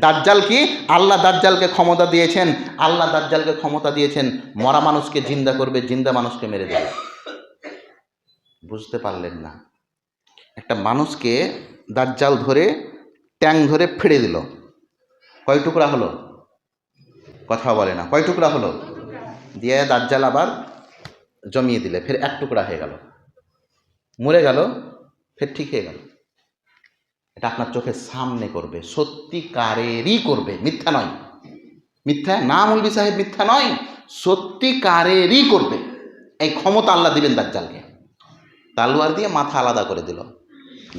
দাজ্জাল কি? আল্লাহ দাজ্জালকে ক্ষমতা দিয়েছেন, আল্লাহ দাজ্জালকে ক্ষমতা দিয়েছেন মরা মানুষকে জিন্দা করবে, জিন্দা মানুষকে মেরে দেবে। বুঝতে পারলেন না? একটা মানুষকে দাজ্জাল ধরে ট্যাং ধরে ফেড়ে দিল, কয় টুকরা হলো? কথা বলে না। কয় টুকরা হলো? দিয়ে দাজ্জাল আবার জমিয়ে দিলে, ফের এক টুকরা হয়ে গেল, মরে গেল, ফের ঠিক হয়ে গেল। এটা আপনার চোখের সামনে করবে, সত্যিকারেরই করবে, মিথ্যা নয়। মিথ্যা না মৌলভী সাহেব, মিথ্যা নয়, সত্যিকারেরই করবে। এই ক্ষমতা আল্লাহ দিবেন দাজ্জালকে। তালোয়ার দিয়ে মাথা আলাদা করে দিল,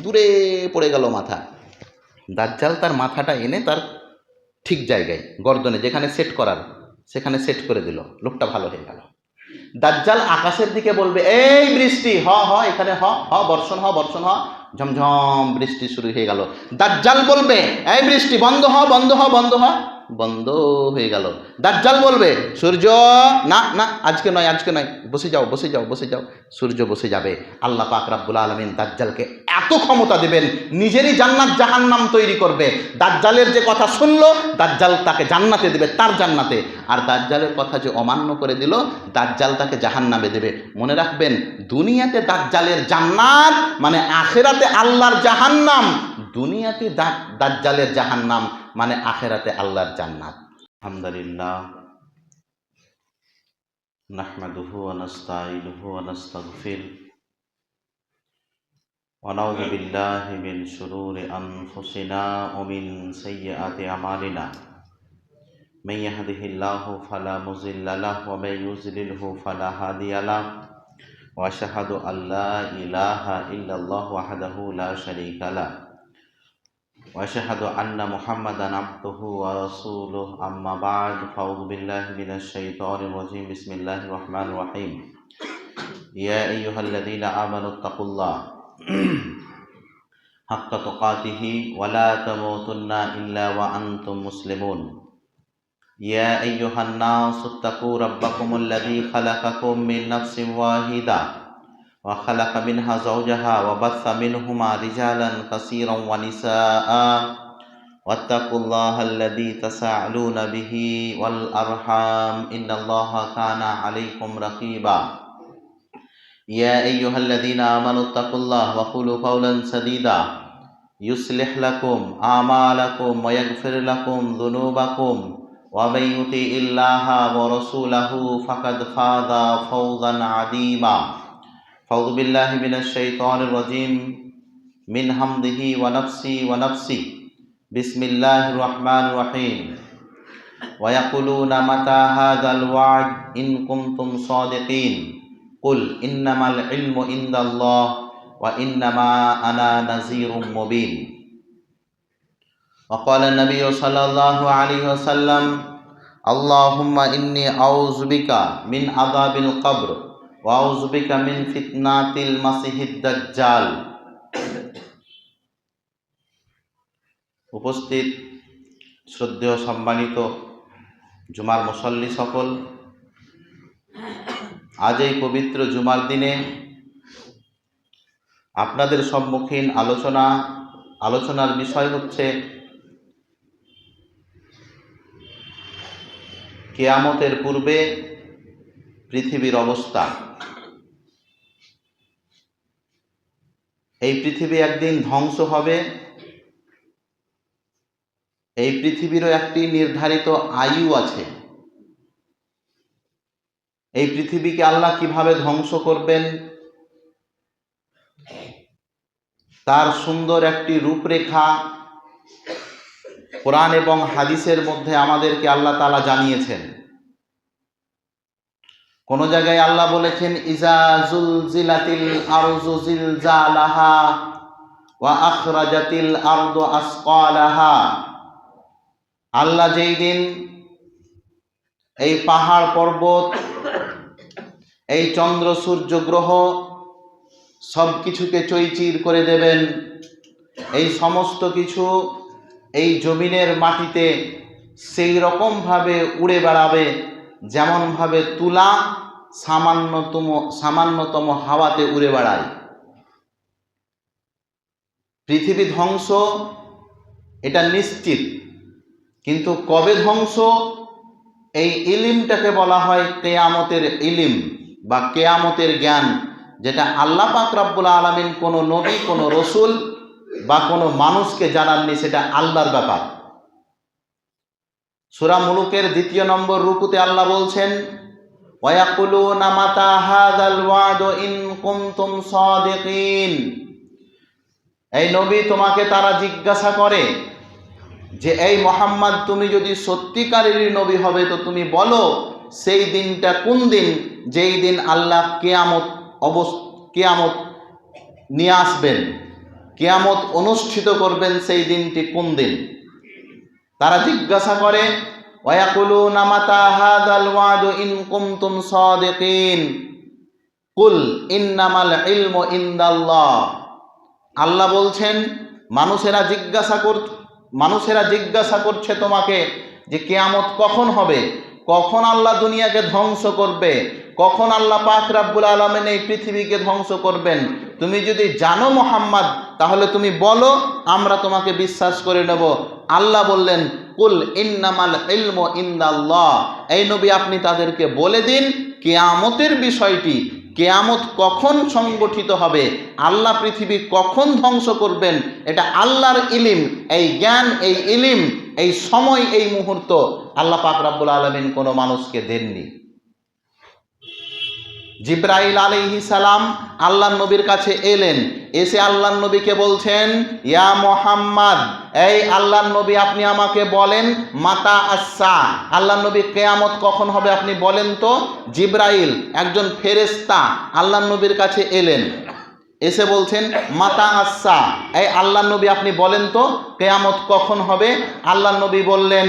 দূরে পড়ে গেল মাথা। দাজ্জাল তার মাথাটা এনে তার ঠিক জায়গায় গর্দনে যেখানে সেট করার সেখানে সেট করে দিল, লোকটা ভালো হয়ে গেল। দাজ্জাল আকাশের দিকে বলবে, এই বৃষ্টি হ হ, এখানে হ হ, বর্ষণ হ বর্ষণ হ, ঝমঝম বৃষ্টি শুরু হয়ে গেল। দাজ্জাল বলবে, এই বৃষ্টি বন্ধ হ বন্ধ হ বন্ধ হ, বন্ধ হয়ে গেল। দাজ্জাল বলবে, সূর্য না না, আজকে নয় আজকে নয়, বসে যাও বসে যাও বসে যাও, সূর্য বসে যাবে। আল্লাহ পাক রব্বুল আলামিন দাজ্জালকে এত ক্ষমতা দেবেন, নিজেরই জান্নাত জাহান্নাম তৈরি করবে। দাজ্জালের যে কথা শুনলো, দাজ্জাল তাকে জান্নাতে দেবে, তার জান্নাতে। আর দাজ্জালের কথা যে অমান্য করে দিল, দাজ্জাল তাকে জাহান্নামে দেবে। মনে রাখবেন, দুনিয়াতে দাজ্জালের জান্নাত মানে আখেরাতে আল্লাহর জাহান্নাম। দুনিয়াতে দাজ্জালের জাহান্নাম মানে আখেরাতে আল্লাহর জান্নাত। আলহামদুলিল্লাহ, নাহমাদুহু ওয়া নাস্তাঈনুহু ওয়া নাস্তাগফিরুহ ওয়া নাউযু বিল্লাহি মিন শুরুরি আনফুসিনা ওয়া মিন সাইয়্যাতি আমালিনা। মান ইয়াহদিহিল্লাহু ফালা মুযিল্লা লাহু ওয়া মান ইউযলিলহু ফালা হাদিয়া লাহু। ওয়া আশহাদু আল্লা ইলাহা ইল্লাল্লাহু ওয়াহদাহু লা শারীকা লাহু ওয়া আশহাদু আন্না মুহাম্মাদান আবদুহু ওয়া রাসূলুহু। আম্মা বা'দ, ফাউযু বিল্লাহি মিনাশ শাইতানির রাজীম। বিসমিল্লাহির রহমানির রহিম। ইয়া আইয়ুহাল্লাযীনা আমানুত্তাকুল্লাহ হাক্কা তুকাতিহি ওয়া লা তামুতুন্না ইল্লা ওয়া আনতুম মুসলিমুন। ইয়া আইয়ুহান নাসুত্তাকু রাব্বাকুমুল্লাযী খালাকাকুম মিন নাফসিন ওয়াহিদা ওয়া খালাকা মিনহা যাওজাহা ওয়া বাসসা মিনহুমা রিজালান কাসীরান ওয়া নিসাআ ওয়াত্তাকুল্লাহাল্লাযী তাসাআলুনা বিহি ওয়াল আরহাম ইন্নাল্লাহা কানা আলাইকুম রাকীবা। ইয়া আইয়ুহাল্লাযীনা আমানুত্তাকুল্লাহ ওয়া কুলু কাওলান সাদীদা ইউসলিহ লাকুম আমালাকুম ওয়া ইয়াগফির লাকুম যুনুবাকুম ওয়া মান ইউতিইল্লাহা ওয়া রাসূলাহু ফাকাদ ফাযা ফাওজান আযীমা। ফাউযু বিল্লাহি মিনাশ শাইতানির রাজীম। মিন হামদিহি ওয়া নাফসি। বিসমিল্লাহির রহমানির রহিম। ওয়া ইয়াকুলুনা মাতা হাযাল ওয়া'দ ইন কুনতুম সাদিকিন। কুল ইন্নামাল ইলমু ইনদাল্লাহ ওয়া ইন্নামা আনা নাযীরুম মুবিন। ওয়া ক্বালা নাবিয়্যু সাল্লাল্লাহু আলাইহি ওয়াসাল্লাম, আল্লাহুম্মা ইন্নী আউযু বিকা মিন আযাবিল কবর ওয়া আউযু বিকা মিন ফিতনাতিল মাসিহিদ দাজ্জাল। উপস্থিত শ্রদ্ধেয় সম্মানিত জুমার মুসল্লি সকল, আজ এই পবিত্র জুমার দিনে আপনাদের সম্মুখীন আলোচনার বিষয় হচ্ছে কিয়ামতের পূর্বে পৃথিবীর অবস্থা। এই পৃথিবী একদিন ধ্বংস হবে। এই পৃথিবীরও একটি নির্ধারিত আয়ু আছে। এই পৃথিবীকে আল্লাহ কিভাবে ধ্বংস করবেন তার সুন্দর একটি রূপরেখা কোরআন এবং হাদিসের মধ্যে আমাদেরকে আল্লাহ তাআলা জানিয়েছেন। কোন জায়গায় আল্লাহ বলেছেন, ইজা জুলজিলাতিল আরযু জিলজালাহা ওয়া আখরাজাতিল আরদু আসকালাহা। আল্লাহ যেই দিন এই পাহাড় পর্বত, এই চন্দ্র সূর্য গ্রহ সব কিছুকে চৈচির করে দেবেন, এই সমস্ত কিছু এই জমিনের মাটিতে সেই রকমভাবে উড়ে বেড়াবে যেমনভাবে তুলা সামান্যতম হাওয়াতে উড়ে বেড়ায়। পৃথিবী ধ্বংস এটা নিশ্চিত। কিন্তু কবে ধ্বংস, এই ইলিমটাকে বলা হয় কেয়ামতের ইলিম বা কেয়ামতের জ্ঞান, যেটা আল্লাহ পাক রব্বুল আলামিন কোনো নবী, কোনো রসুল বা কোনো মানুষকে জানাননি, সেটা আল্লাহর ব্যাপার। সূরা মুলুকের 2 নম্বর রুকুতে আল্লাহ বলছেন, ওয়ায়াকুলুনা মাতা হাযাল ওয়াদু ইন কুনতুম সাদিকিন। এই নবী, তোমাকে তারা জিজ্ঞাসা করে যে এই মুহাম্মদ, তুমি যদি সত্যিকারেরই নবী হবে তো তুমি বলো সেই দিনটা কোন দিন, যেই দিন আল্লাহ কিয়ামত নিয়ে আসবেন, কিয়ামত অনুষ্ঠিত করবেন, সেই দিনটি কোন দিন। তারা জিজ্ঞাসা করে, ওয়ায়াকুলুনা মাতা হাযাল ওয়াদু ইন কুনতুম সাদিকিন কুল ইন্নামাল ইলমু ইনদাল্লাহ। আল্লাহ বলছেন, মানুষেরা জিজ্ঞাসা করছে তোমাকে যে কিয়ামত কখন হবে, কখন আল্লাহ দুনিয়াকে ধ্বংস করবে, কখন আল্লাহ পাক রব্বুল আলামিন এই পৃথিবীকে ধ্বংস করবেন। তুমি যদি জানো মুহাম্মদ, তাহলে তুমি বলো, আমরা তোমাকে বিশ্বাস করে নেব। আল্লাহ বললেন, কুল ইন্নামাল ইলমু ইনদাল্লাহ। এই নবী, আপনি তাদেরকে বলে দিন কিয়ামতের বিষয়টি, কিয়ামত কখন সংগঠিত হবে, আল্লাহ পৃথিবী কখন ধ্বংস করবেন, এটা আল্লাহর ইলিম। এই জ্ঞান, এই ইলিম, এই সময়, এই মুহূর্ত আল্লাহ পাক রব্বুল আলামিন কোনো মানুষকে দেননি। জিবরাইল আলাইহিস সালাম আল্লাহর নবীর কাছে এলেন, এসে আল্লাহর নবীকে বলছেন, ইয়া মুহাম্মদ, এই আল্লাহর নবী, আপনি আমাকে বলেন মাতা আসসা, আল্লাহর নবী কিয়ামত কখন হবে আপনি বলেন তো। জিবরাইল, একজন ফেরেশতা, আল্লাহর নবীর কাছে এলেন, এসে বলছেন মাতা আসসা, এই আল্লাহর নবী, আপনি বলেন তো কিয়ামত কখন হবে। আল্লাহর নবী বললেন,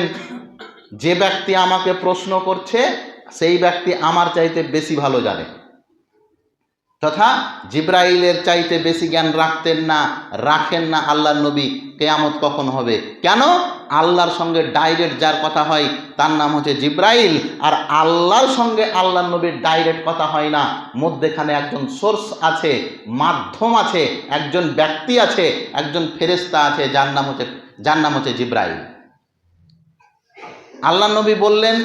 যে ব্যক্তি আমাকে প্রশ্ন করছে সেই ব্যক্তি আমার চাইতে বেশি ভালো জানে, তথা জিবরাইলের চাইতে বেশি জ্ঞান রাখেন না আল্লাহর নবী কিয়ামত কখন হবে। কেন? আল্লাহর সঙ্গে ডাইরেক্ট যার কথা হয় তার নাম হচ্ছে জিবরাইল, আর আল্লাহর সঙ্গে আল্লাহর নবীর ডাইরেক্ট কথা হয় না, মধ্যেখানে একজন সোর্স আছে, মাধ্যম আছে, একজন ব্যক্তি আছে, একজন ফেরেশতা আছে, যার নাম হচ্ছে জিবরাইল। আল্লাহ নবী বললেন,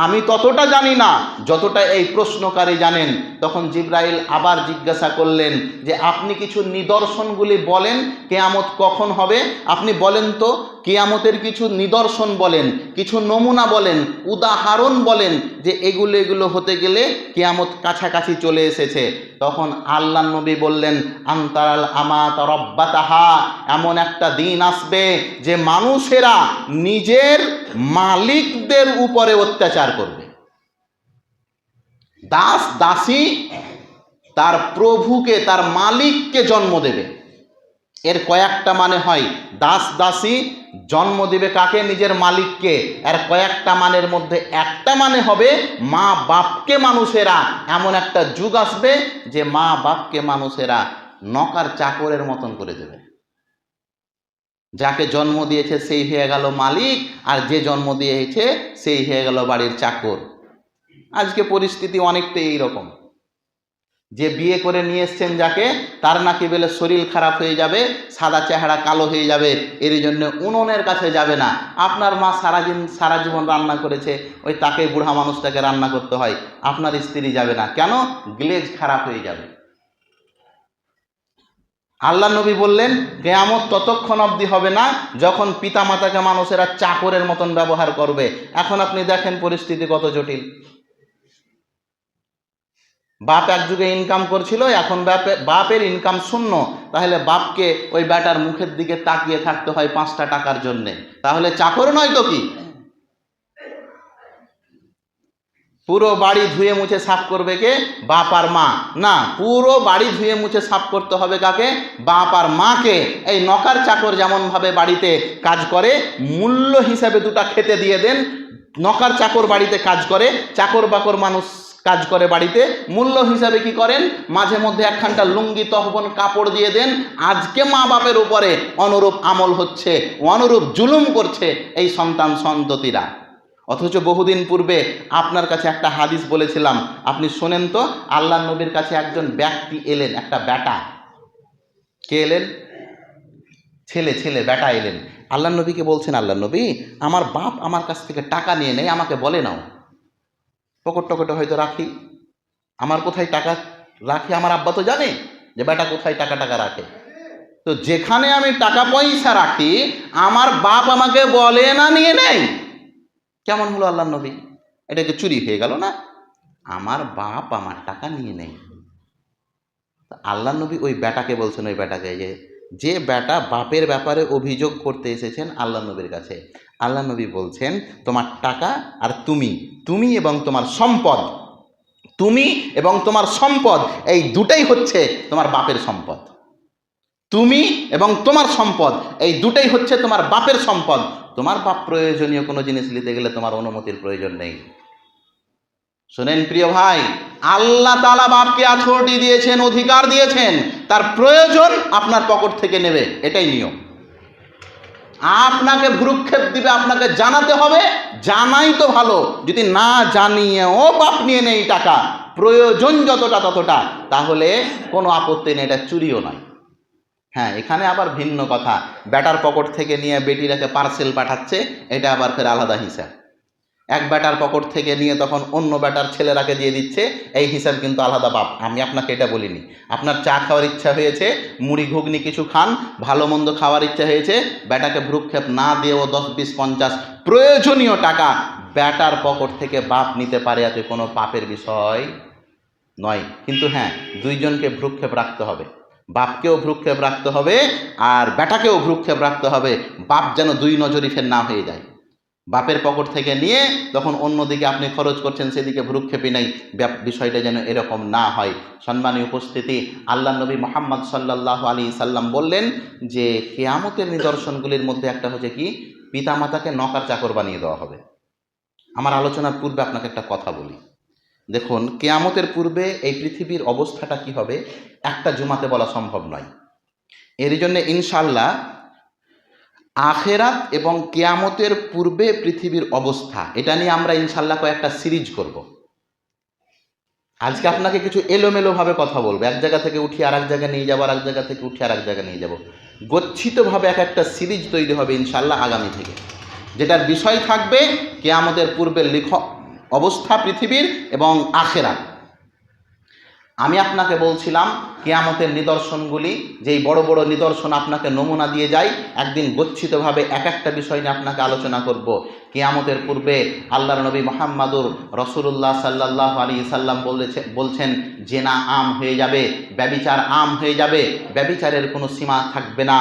আমি ততটা জানি না যতটা এই প্রশ্নকারী জানেন। তখন জিবরাইল আবার জিজ্ঞাসা করলেন যে আপনি কিছু নিদর্শনগুলি বলেন, কিয়ামত কখন হবে, আপনি বলেন তো, কিয়ামতের কিছু নিদর্শন বলেন, কিছু নমুনা বলেন, উদাহরণ বলেন, যে এগুলো হতে গেলে কিয়ামত কাছাকাছি চলে এসেছে। তখন আল্লাহ নবী বললেন, আনতারাল আমাত রব্বাতাহা, এমন একটা দিন আসবে যে মানুষেরা নিজের মালিকদের উপরে অত্যাচার করবে। দাসী তার প্রভুকে, তার মালিককে জন্ম দেবে। এর কয়েকটা মানে হয়। দাসী জন্ম দেবে কাকে? নিজের মালিককে। এর কয়েকটা মানের মধ্যে একটা মানে হবে মা বাপকে মানুষেরা, এমন একটা যুগ আসবে যে মা বাপকে মানুষেরা নকার চাকরের মতন করে দেবে। যাকে জন্ম দিয়েছে সেই হয়ে গেল মালিক, আর যে জন্ম দিয়েছে সেই হয়ে গেল বাড়ির চাকর। আজকে পরিস্থিতি অনেকটাই এইরকম। যে বিয়ে করে নিয়ে এসছেন যাকে, তার নাকি বলে শরীর খারাপ হয়ে যাবে, সাদা চেহারা কালো হয়ে যাবে, এর জন্য উনুনের কাছে যাবে না। আপনার মা সারা জীবন রান্না করেছে, ওই তাকে, বুড়া মানুষটাকে রান্না করতে হয়, আপনার স্ত্রী যাবে না। কেন? গ্লেজ খারাপ হয়ে যাবে। আল্লাহ নবী বললেন, কিয়ামত ততক্ষণ অবধি হবে না যখন পিতামাতাকে মানুষেরা চাকরের মতন ব্যবহার করবে। এখন আপনি দেখেন পরিস্থিতি কত জটিল। বাপ এক যুগে ইনকাম করছিল, এখন বাপের ইনকাম শূন্য, তাহলে বাপকে ওই বেটার মুখের দিকে তাকিয়ে থাকতে হয় 5টা টাকার জন্যে, তাহলে চাকর নয় তো কি? পুরো বাড়ি ধুয়ে মুছে সাফ করবে কে? বাপ আর মা? না, পুরো বাড়ি ধুয়ে মুছে সাফ করতে হবে কাকে? বাপ আর মাকে। এই নকার চাকর যেমনভাবে বাড়িতে কাজ করে, মূল্য হিসাবে 2টা খেতে দিয়ে দেন। নকার চাকর বাড়িতে কাজ করে, চাকর বাকর মানুষ কাজ করে বাড়িতে, মূল্য হিসাবে কি করেন? মাঝে মধ্যে একখানটা লুঙ্গি তহবন কাপড় দিয়ে দেন। আজকে মা বাপের উপরে অনুরূপ আমল হচ্ছে, অনুরূপ জুলুম করছে এই সন্তান সন্ততিরা। অথচ বহুদিন পূর্বে আপনার কাছে একটা হাদিস বলেছিলাম, আপনি শোনেন তো। আল্লাহ নবীর কাছে একজন ব্যক্তি এলেন, একটা বেটা। কে এলেন? ছেলে বেটা এলেন। আল্লাহ নবীকে বলছেন, আল্লাহ নবী, আমার বাপ আমার কাছ থেকে টাকা নিয়ে নেয়, আমাকে বলে নাও। পকেট টকেটে হয়তো রাখি, আমার কোথায় টাকা রাখি আমার আব্বা তো জানে যে বেটা কোথায় টাকা টাকা রাখে। তো যেখানে আমি টাকা পয়সা রাখি আমার বাপ আমাকে বলে না নিয়ে নেয়। কেমন হলো আল্লাহ নবী? এটা কি চুরি হয়ে গেল না? আমার বাপ আমার টাকা নিয়ে নেয়। আল্লাহ নবী ওই বেটাকে বলছেন, ওই বেটাকে, যে বেটা বাপের ব্যাপারে অভিযোগ করতে এসেছেন আল্লাহ নবীর কাছে, আল্লাহ নবী বলছেন তোমার টাকা আর তুমি এবং তোমার সম্পদ, তুমি এবং তোমার সম্পদ এই দুটাই হচ্ছে তোমার বাপের সম্পদ। তুমি এবং তোমার সম্পদ এই দুটাই হচ্ছে তোমার বাপের সম্পদ। তোমার বাপ প্রয়োজনীয় কোনো জিনিস নিতে গেলে তোমার অনুমতির প্রয়োজন নেই। শোনেন প্রিয় ভাই, আল্লাহ তাআলা বাপকে অথরিটি দিয়েছেন, অধিকার দিয়েছেন, তার প্রয়োজন আপনার পকেট থেকে নেবে, এটাই নিয়ম। আপনাকে ভ্রুক্ষেপ দিবে, আপনাকে জানাতে হবে, জানাই তো ভালো। যদি না জানিয়েও বাপ নিয়ে নেই টাকা, প্রয়োজন যতটা ততটা, তাহলে কোনো আপত্তি নেই, এটা চুরিও নয়। হ্যাঁ, এখানে আবার ভিন্ন কথা, বেটার পকেট থেকে নিয়ে বেটিটাকে পার্সেল পাঠাচ্ছে, এটা আবার ফের আলাদা হিসাব। এক বেটার পকেট থেকে নিয়ে তখন অন্য বেটার ছেলেরাকে দিয়ে দিচ্ছে, এই হিসাব কিন্তু আলাদা। বাপ, আমি আপনাকে এটা বলিনি। আপনার চা খাওয়ার ইচ্ছা হয়েছে, মুড়ি ঘুগনি কিছু খান, ভালো মন্দ খাওয়ার ইচ্ছা হয়েছে, বেটাকে ভ্রুক্ষেপ না দিয়েও 10, 20, 50 প্রয়োজনীয় টাকা বেটার পকেট থেকে বাপ নিতে পারে, এতে কোনো পাপের বিষয় নয়। কিন্তু হ্যাঁ, দুইজনকে ভ্রুক্ষেপ রাখতে হবে, বাপকেও ভ্রুক্ষেপ রাখতে হবে আর বেটাকেও ভ্রুক্ষেপ রাখতে হবে। বাপ যেন দুই নজরি ফের না হয়ে যায়। বাপের পকেট থেকে নিয়ে তখন অন্যদিকে আপনি খরচ করছেন, সেদিকে ভ্রুক্ষেপই নাই, বিষয়টা যেন এরকম না হয়। সম্মানীয় উপস্থিতি, আল্লাহ নবী মুহাম্মদ সাল্লাল্লাহু আলাইহি সাল্লাম বললেন যে কিয়ামতের নিদর্শনগুলির মধ্যে একটা হচ্ছে কি, পিতামাতাকে নকার চাকর বানিয়ে দেওয়া হবে। আমার আলোচনার পূর্বে আপনাকে একটা কথা বলি। দেখুন, কিয়ামতের পূর্বে এই পৃথিবীর অবস্থাটা কি হবে একটা জুমাতে বলা সম্ভব নয়। এর জন্য ইনশাআল্লাহ আখেরাত এবং কিয়ামতের পূর্বে পৃথিবীর অবস্থা, এটা নিয়ে আমরা ইনশাআল্লাহ কয়েকটা সিরিজ করব। আজকে আপনাকে কিছু এলোমেলোভাবে কথা বলবো, এক জায়গা থেকে উঠিয়ে আর এক জায়গায় নিয়ে যাবো, আর এক জায়গা থেকে উঠিয়ে আর এক জায়গায় নিয়ে যাব, গচ্ছিতভাবে একটা সিরিজ তৈরি হবে ইনশাআল্লাহ আগামী থেকে, যেটার বিষয় থাকবে কিয়ামতের পূর্বের অবস্থা পৃথিবীর এবং আখেরাত। আমি আপনাকে বলছিলাম কিয়ামতের নিদর্শনগুলি, যেই বড় বড় নিদর্শন আপনাকে নমুনা দিয়ে যাই, একদিন গচ্ছিতভাবে এক একটা বিষয় নিয়ে আপনাকে আলোচনা করব। কিয়ামতের পূর্বে আল্লাহর নবী মুহাম্মাদুর রাসূলুল্লাহ সাল্লাল্লাহু আলাইহি সাল্লাম বলছেন জেনা আম হয়ে যাবে, ব্যভিচার আম হয়ে যাবে, ব্যভিচারের কোনো সীমা থাকবে না।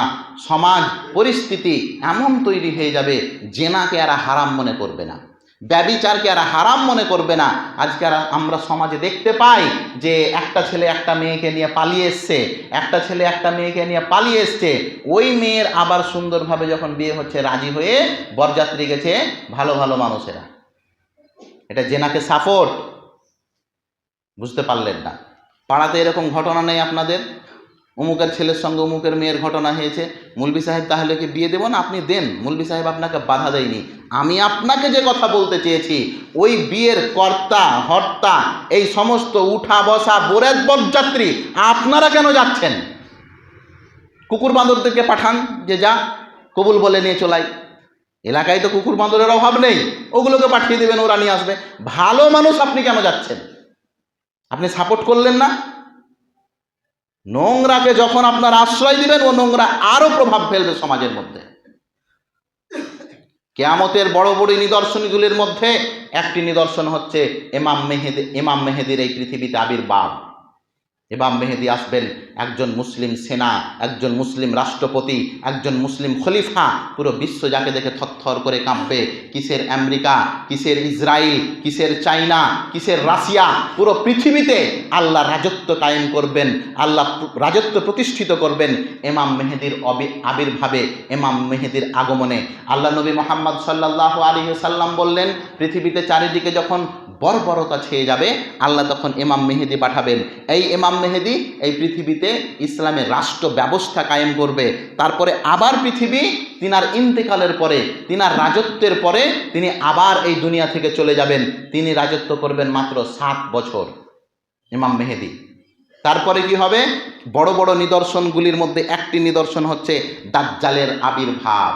সমাজ পরিস্থিতি এমন তৈরি হয়ে যাবে, জেনাকে আর হারাম মনে করবে না, ব্যভিচারকে আর হারাম মনে করবে না। আজকে আমরা সমাজে দেখতে পাই যে একটা ছেলে একটা মেয়েকে নিয়ে পালিয়ে এসছে, একটা ছেলে একটা মেয়েকে নিয়ে পালিয়ে এসছে, ওই মেয়ের আবার সুন্দরভাবে যখন বিয়ে হচ্ছে রাজি হয়ে বরযাত্রী গেছে ভালো ভালো মানুষেরা। এটা জেনাকে সাপোর্ট? বুঝতে পারলেন না? পাড়াতে এরকম ঘটনা নেই আপনাদের? অমুকের ছেলের সঙ্গে অমুকের মেয়ের ঘটনা হয়েছে, মৌলভী সাহেব তাহলে কি বিয়ে দেবো না? আপনি দেন, মৌলভী সাহেব আপনাকে বাধা দেয়নি। আমি আপনাকে যে কথা বলতে চেয়েছি, ওই বিয়ের কর্তা হর্তা এই সমস্ত উঠা বসা বরেদ বরযাত্রী আপনারা কেন যাচ্ছেন? কুকুর বাঁদরদেরকে পাঠান, যে যা কবুল বলে নিয়ে চলাই। এলাকায় তো কুকুর বাঁদরের অভাব নেই, ওগুলোকে পাঠিয়ে দেবেন, ওরা নিয়ে আসবে। ভালো মানুষ আপনি কেন যাচ্ছেন? আপনি সাপোর্ট করলেন না? নোংরাকে যখন আপনার আশ্রয় দিবেন, ও নোংরা আরো প্রভাব ফেলবে সমাজের মধ্যে। কিয়ামতের বড় বড় নিদর্শনগুলির মধ্যে একটি নিদর্শন হচ্ছে ইমাম মেহেদির এই পৃথিবীতে আবির্ভাব। ইমাম মেহেদি আসবেন, একজন মুসলিম সেনা, একজন মুসলিম রাষ্ট্রপতি, একজন মুসলিম খলিফা। পুরো বিশ্ব যাকে দেখে থরথর করে কাঁপবে। কিসের আমেরিকা, কিসের ইসরায়েল, কিসের চায়না, কিসের রাশিয়া, পুরো পৃথিবীতে আল্লাহ রাজত্ব কায়েম করবেন, আল্লাহ রাজত্ব প্রতিষ্ঠিত করবেন ইমাম মেহেদির আবির্ভাবে, ইমাম মেহেদির আগমনে। আল্লাহ নবী মুহাম্মদ সাল্লাল্লাহু আলাইহি সাল্লাম বললেন, পৃথিবীতে চারিদিকে যখন বর্বরতা ছেয়ে যাবে, আল্লাহ তখন ইমাম মেহেদি পাঠাবেন। এই ইমাম মেহেদি এই পৃথিবীতে ইসলামের রাষ্ট্র ব্যবস্থা কায়েম করবে। তারপরে আবার পৃথিবী তিনার ইন্তেকালের পরে, তিনার রাজত্বের পরে তিনি আবার এই দুনিয়া থেকে চলে যাবেন। তিনি রাজত্ব করবেন মাত্র 7 বছর ইমাম মেহেদি। তারপরে কি হবে? বড় বড় নিদর্শনগুলির মধ্যে একটি নিদর্শন হচ্ছে দাজ্জালের আবির্ভাব।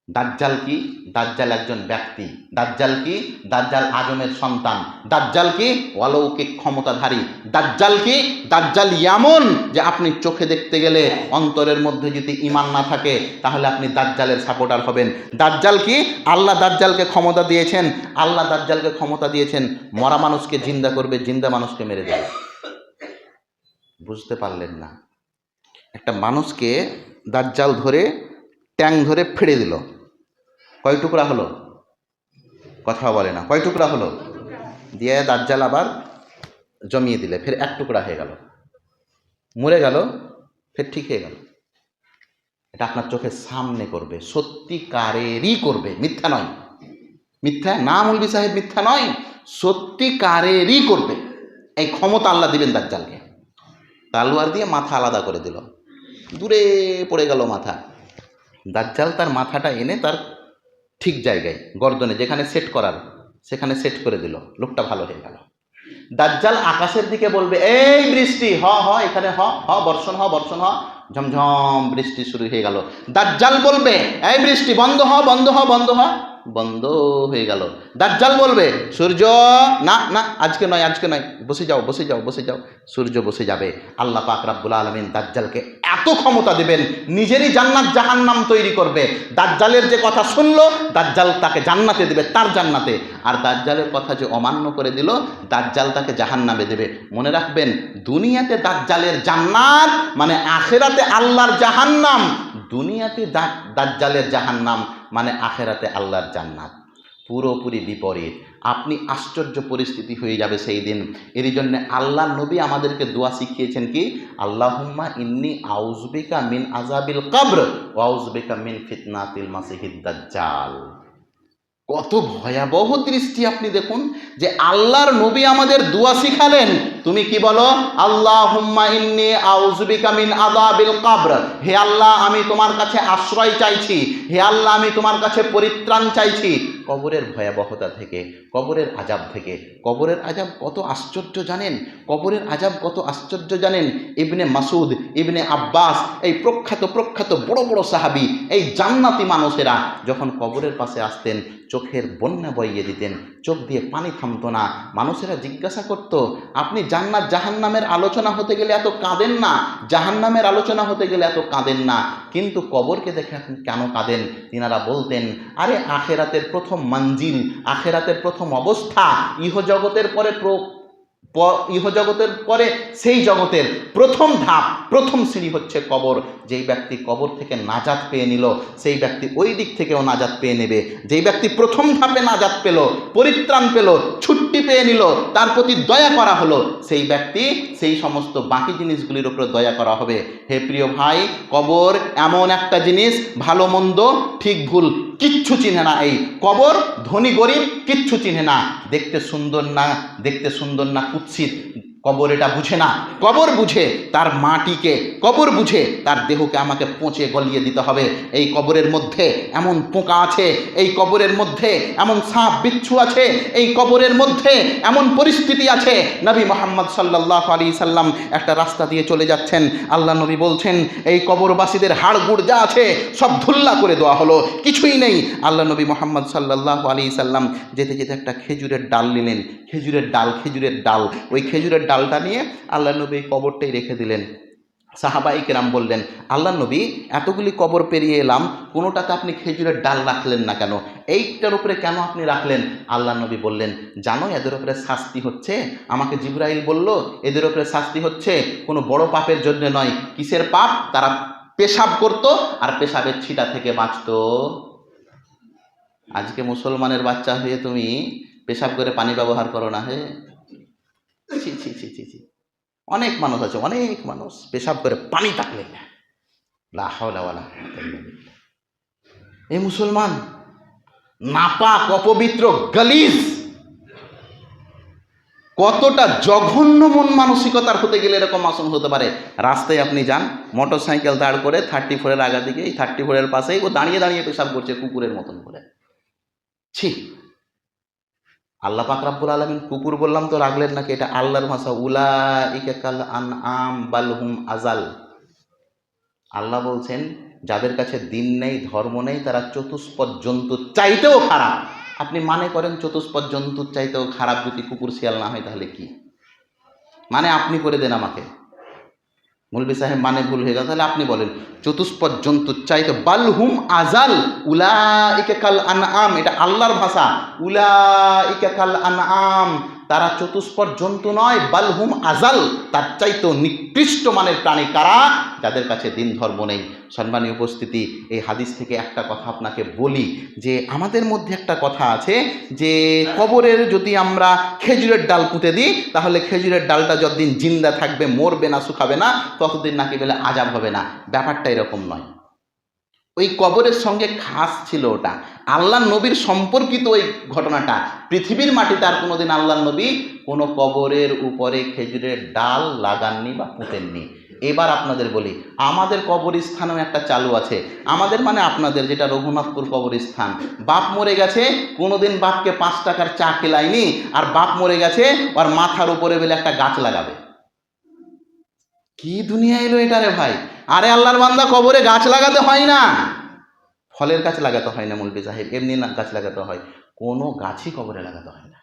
দাজ্জাল কি? দাজ্জাল একজন ব্যক্তি। দাজ্জাল কি? দাজ্জাল আজমের সন্তান। দাজ্জাল কি? অলৌকিক ক্ষমতাধারী। দাজ্জাল কি? দাজ্জাল এমন যে আপনি চোখে দেখতে গেলে অন্তরের মধ্যে যদি ঈমান না থাকে তাহলে আপনি দাজ্জালের সাপোর্টার হবেন। দাজ্জাল কি? আল্লাহ দাজ্জালকে ক্ষমতা দিয়েছেন। আল্লাহ দাজ্জালকে ক্ষমতা দিয়েছেন মরা মানুষকে জিন্দা করবে, জিন্দা মানুষকে মেরে দেবে। বুঝতে পারলেন না? একটা মানুষকে দাজ্জাল ধরে ট্যাং ধরে ফেড়ে দিল, কয় টুকরা হলো? কথা বলে না। কয় টুকরা হলো? দিয়ে দাজ্জাল আবার জমিয়ে দিলে, ফের এক টুকরা হয়ে গেল, মরে গেল, ফের ঠিক হয়ে গেল। এটা আপনার চোখের সামনে করবে, সত্যিকারেরই করবে, মিথ্যা নয়। মিথ্যা না মৌলভী সাহেব, মিথ্যা নয়, সত্যিকারেরই করবে। এই ক্ষমতা আল্লাহ দিবেন দাজ্জালকে। তালোয়ার দিয়ে মাথা আলাদা করে দিল, দূরে পড়ে গেল মাথা। দাজ্জাল তার মাথাটা এনে তার ঠিক জায়গায় গর্দনে যেখানে সেট করার সেখানে সেট করে দিল, লোকটা ভালো হয়ে গেল। দাজ্জাল আকাশের দিকে বলবে, এই বৃষ্টি হ হ, এখানে হ হ, বর্ষণ হ বর্ষণ হ, ঝমঝম বৃষ্টি শুরু হয়ে গেল। দাজ্জাল বলবে, এই বৃষ্টি বন্ধ হ বন্ধ হ বন্ধ হ, বন্ধ হয়ে গেল। দাজ্জাল বলবে, সূর্য না না আজকে নয় আজকে নয়, বসে যাও বসে যাও বসে যাও, সূর্য বসে যাবে। আল্লাহ পাক রব্বুল আলামিন দাজ্জালকে এত ক্ষমতা দেবেন, নিজেরই জান্নাত জাহান্নাম তৈরি করবে। দাজ্জালের যে কথা শুনলো, দাজ্জাল তাকে জান্নাতে দেবে, তার জান্নাতে। আর দাজ্জালের কথা যে অমান্য করে দিল, দাজ্জাল তাকে জাহান্নামে দেবে। মনে রাখবেন, দুনিয়াতে দাজ্জালের জান্নাত মানে আখেরাতে আল্লাহর জাহান্নাম। দুনিয়াতে দাজ্জালের জাহান্নাম মানে আখেরাতে আল্লাহর জান্নাত। পুরোপুরি বিপরীত। আপনি আশ্চর্য পরিস্থিতি হয়ে যাবে সেই দিন। এর জন্য আল্লাহ নবী আমাদেরকে দোয়া শিখিয়েছেন কি? আল্লাহুম্মা ইন্নী আউযুবিকা মিন আযাবিল কবর ওয়া আউযুবিকা মিন ফিতনাতিল মাসিহিদ দাজ্জাল। কত ভয়াবহ দৃষ্টি আপনি দেখুন, যে আল্লাহর নবী আমাদের দোয়া শিখালেন। তুমি কি বলো? আল্লাহুম্মা ইন্নী আউযুবিকা মিন আযাবিল কবর, হে আল্লাহ আমি তোমার কাছে আশ্রয় চাইছি, হে আল্লাহ আমি তোমার কাছে পরিত্রাণ চাইছি কবরের ভয়াবহতা থেকে, কবরের আযাব থেকে। কবরের আযাব কত আশ্চর্য জানেন? কবরের আযাব কত আশ্চর্য জানেন? ইবনে মাসুদ, ইবনে আব্বাস, এই প্রখ্যাত বড় বড় সাহাবী, এই জান্নাতি মানুষেরা যখন কবরের পাশে আসতেন চোখের বন্যা বইয়ে দিতেন, চোখ দিয়ে পানি থামতো না। মানুষেরা জিজ্ঞাসা করত, আপনি জান্নাত জাহান্নামের আলোচনা হতে গেলে এত কাঁদেন না, জাহান্নামের আলোচনা হতে গেলে এত কাঁদেন না, কিন্তু কবরকে দেখে আপনি কেন কাঁদেন? তিনারা বলতেন, আরে আখেরাতের প্রথম মঞ্জিল, আখেরাতের প্রথম অবস্থা, ইহজগতের পরে ইহজগতের পরে সেই জগতের প্রথম ধাপ, প্রথম সিঁড়ি হচ্ছে কবর। যেই ব্যক্তি কবর থেকে নাজাত পেয়ে নিল, সেই ব্যক্তি ওই দিক থেকেও নাজাত পেয়ে নেবে। যেই ব্যক্তি প্রথম ধাপে নাজাত পেল, পরিত্রাণ পেল, ছুটি পেয়ে নিল, তার প্রতি দয়া করা হলো, সেই ব্যক্তি সেই সমস্ত বাকি জিনিসগুলির উপরে দয়া করা হবে। হে প্রিয় ভাই, কবর এমন একটা জিনিস, ভালো মন্দ ঠিক ভুল কিচ্ছু চিনে না। এই কবর ধনী গরিব কিচ্ছু চিনে না। দেখতে সুন্দর না কুৎসিত, কবর এটা বুঝে না। কবর বুঝে তার মাটিকে, কবর বুঝে তার দেহকে আমাকে পচে গলিয়ে দিতে হবে। এই কবরের মধ্যে এমন পোকা আছে, এই কবরের মধ্যে এমন সাপ বিচ্ছু আছে, এই কবরের মধ্যে এমন পরিস্থিতি আছে। নবী মুহাম্মদ সাল্লাল্লাহু আলাইহি সাল্লাম একটা রাস্তা দিয়ে চলে যাচ্ছেন, আল্লাহ নবী বলছেন, এই কবরবাসীদের হাড়গুড় যা আছে সব ধুল্লা করে দেওয়া হলো, কিছুই নেই। আল্লাহ নবী মুহাম্মদ সাল্লাল্লাহু আলাইহি সাল্লাম যেতে যেতে একটা খেজুরের ডাল নিলেন, খেজুরের ডাল, ওই খেজুরের ডালটা নিয়ে আল্লাহ নবী কবরটাই রেখে দিলেন। সাহাবাই কেরাম বললেন, আল্লাহ নবী এতগুলি কবর পেরিয়ে এলাম, কোনোটাতে আপনি খেজুরের ডাল রাখলেন না কেন? এইটার উপরে কেন আপনি রাখলেন? আল্লাহ নবী বললেন, জানো এদের উপরে শাস্তি হচ্ছে? আমাকে জিবরাইল বলল, এদের উপরে শাস্তি হচ্ছে কোনো বড় পাপের জন্য নয়। কিসের পাপ? তারা পেশাব করত আর পেশাবের ছিটা থেকে বাঁচত। আজকে মুসলমানের বাচ্চা হয়ে তুমি পেশাব করে পানি ব্যবহার করো না? হে ছি ছি ছি ছি ছি। অনেক মানুষ আছে, অনেক মানুষ পেশাব করে পানি তাকলে না। লা হাওলা ওয়ালা কুওয়াতা ইল্লা বিল্লাহ। এই মুসলমান নাপাক, অপবিত্র, গালিজ, কতটা জঘন্য মন মানসিকতার হতে গেলে এরকম মাসুম হতে পারে? রাস্তায় আপনি যান, মোটর সাইকেল দাঁড় করে 34-এর আগা দিকে, এই 34-এর পাশেই ও দাঁড়িয়ে দাঁড়িয়ে পেশাব করছে কুকুরের মতন করে। ছি! আল্লাহ পাক রব্বুল আলামিন কুকুর বললাম তো রাগলেন নাকি? এটা আল্লাহর ভাষা। উলাইকা কাল আনআম বাল হুম আযাল। আল্লাহ বলছেন যাদের কাছে দিন নেই, ধর্ম নেই, তারা চতুষ্পদ জন্তুর চাইতেও খারাপ। আপনি মানে করেন চতুষ্পদ জন্তুর চাইতেও খারাপ যদি কুকুর শিয়াল না হয়, তাহলে কি মানে? আপনি করে দেন আমাকে। মৌলভী সাহেব মানে ভুল হয়ে গেল, তাহলে আপনি বলেন চতুষ্পদ জন্তুর চাইতে বালহুম আজাল উলাইকা কাল আনআম, এটা আল্লাহর ভাষা। উলাইকা কাল আনআম, তারা চতুষ্পদ জন্তু নয়, বালহুম আজাল, তার চাইতেও নিকৃষ্ট মানের প্রাণী কারা? যাদের কাছে দিন ধর্ম নেই। সম্মানীয় উপস্থিতি, এই হাদিস থেকে একটা কথা আপনাকে বলি, যে আমাদের মধ্যে একটা কথা আছে যে কবরের যদি আমরা খেজুরের ডাল পুঁতে দিই, তাহলে খেজুরের ডালটা যতদিন জিন্দা থাকবে, মরবে না, শুকাবে না, ততদিন নাকি বলে আজাব হবে না। ব্যাপারটা এরকম নয়। ওই কবরের সঙ্গে খাস ছিল ওটা, আল্লাহ নবীর সম্পর্কিত ওই ঘটনাটা। পৃথিবীর মাটিতে আর কোনোদিন আল্লাহ নবী কোনো কবরের উপরে খেজুরের ডাল লাগাননি বা পুঁতেননি। এবার আপনাদের বলি, আমাদের কবরস্থানেও একটা চালু আছে। আমাদের মানে আপনাদের, যেটা রঘুনাথপুর কবরস্থান। বাপ মরে গেছে, কোনোদিন বাপকে 5 টাকার চা খেলায়নি, আর বাপ মরে গেছে, আর মাথার উপরে বেলে একটা গাছ লাগাবে। কি দুনিয়া এলো এটা রে ভাই! আরে আল্লাহর বান্দা, কবরে গাছ লাগাতে হয় না, ফলের গাছ লাগাতে হয় না মৌলভী সাহেব, এমনি না গাছ লাগাতে হয়। কোনো গাছই কবরে লাগাতে হয় না।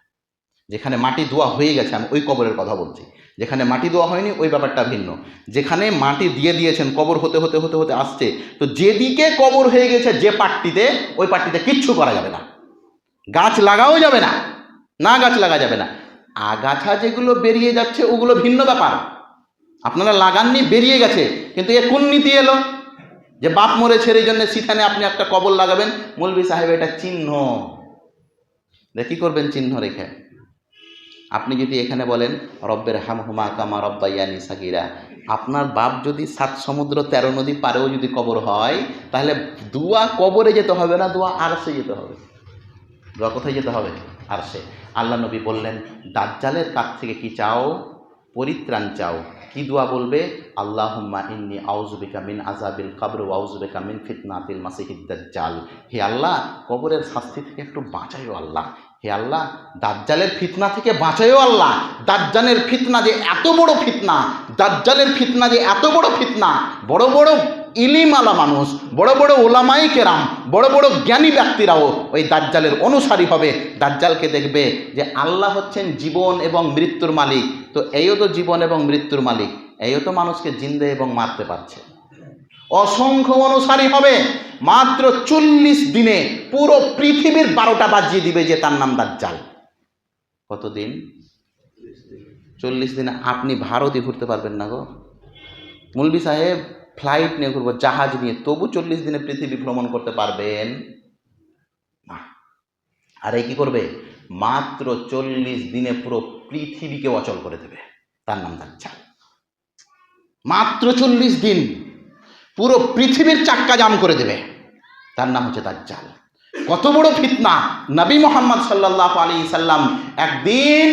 যেখানে মাটি ধোয়া হয়ে গেছে, আমি ওই কবরের কথা বলছি। যেখানে মাটি ধোয়া হয়নি, ওই ব্যাপারটা ভিন্ন। যেখানে মাটি দিয়ে দিয়েছেন, কবর হতে হতে হতে হতে আসছে, তো যেদিকে কবর হয়ে গেছে, যে পাটটিতে, ওই পাটটিতে কিচ্ছু করা যাবে না, গাছ লাগাও যাবে না, না গাছ লাগা যাবে না। আগাছা যেগুলো বেরিয়ে যাচ্ছে, ওগুলো ভিন্ন ব্যাপার। আপনারা লাগাননি, বেরিয়ে গেছে, কিন্তু এ কোন নীতি এলো যে বাপ মরেছে এই জন্য সেখানে আপনি একটা কবর লাগাবেন? মৌলভী সাহেব, এটা চিহ্ন। কি করবেন চিহ্ন রেখে? আপনি যদি এখানে বলেন রব্বের হামহুমা কামা রব্বায়ানি সাগীরা, আপনার বাপ যদি 7 সমুদ্র 13 নদী পারেও যদি কবর হয়, তাহলে দোয়া কবরে যেতে হবে না, দোয়া আরশে যেতে হবে। দোয়া কোথায় যেতে হবে? আরশে। আল্লাহ নবী বললেন, দাজ্জালের কাছ থেকে কি চাও? পরিত্রাণ চাও। কি দোয়া বলবে? আল্লাহুম্মা ইন্নী আউযু বিকা মিন আযাবিল কবর ওয়া আউযু বিকা মিন ফিতনাতিল মাসিহিদ দাজ্জাল। হে আল্লাহ, কবরের শাস্তি থেকে একটু বাঁচাইও আল্লাহ। হে আল্লাহ, দাজ্জালের ফিতনা থেকে বাঁচাইও আল্লাহ। দাজ্জালের ফিতনা যে এত বড় ফিতনা, দাজ্জালের ফিতনা যে এত বড় ফিতনা, বড় বড় ইলিমালা মানুষ, বড় বড় ওলামাই কেরাম, বড় বড় জ্ঞানী ব্যক্তিরাও ওই দাজ্জালের অনুসারী হবে। দাজ্জালকে দেখবে যে আল্লাহ হচ্ছেন জীবন এবং মৃত্যুর মালিক, তো এইও তো জীবন এবং মৃত্যুর মালিক, এইও তো মানুষকে জিন্দে এবং মারতে পারছে। অসংখ্য অনুসারী হবে। মাত্র 40 দিনে পুরো পৃথিবীর 12টা বাজিয়ে দিবে যে তার নাম দাজ্জাল। কতদিন? 40 দিনে আপনি ভারতে ঘুরতে পারবেন না গো মৌলভী সাহেব। ফ্লাইট নিয়ে ঘুরবো, জাহাজ নিয়ে, তবু 40 দিনে পৃথিবী ভ্রমণ করতে পারবেন না। আর এই কি করবে? মাত্র 40 দিনে পুরো পৃথিবীকে অচল করে দেবে, তার নাম দাজ্জাল। মাত্র 40 দিন পুরো পৃথিবীর চাক্কা জাম করে দেবে, তার নাম হচ্ছে দাজ্জাল। কত বড় ফিতনা! নবী মুহাম্মদ সাল্লাল্লাহু আলাইহি সাল্লাম একদিন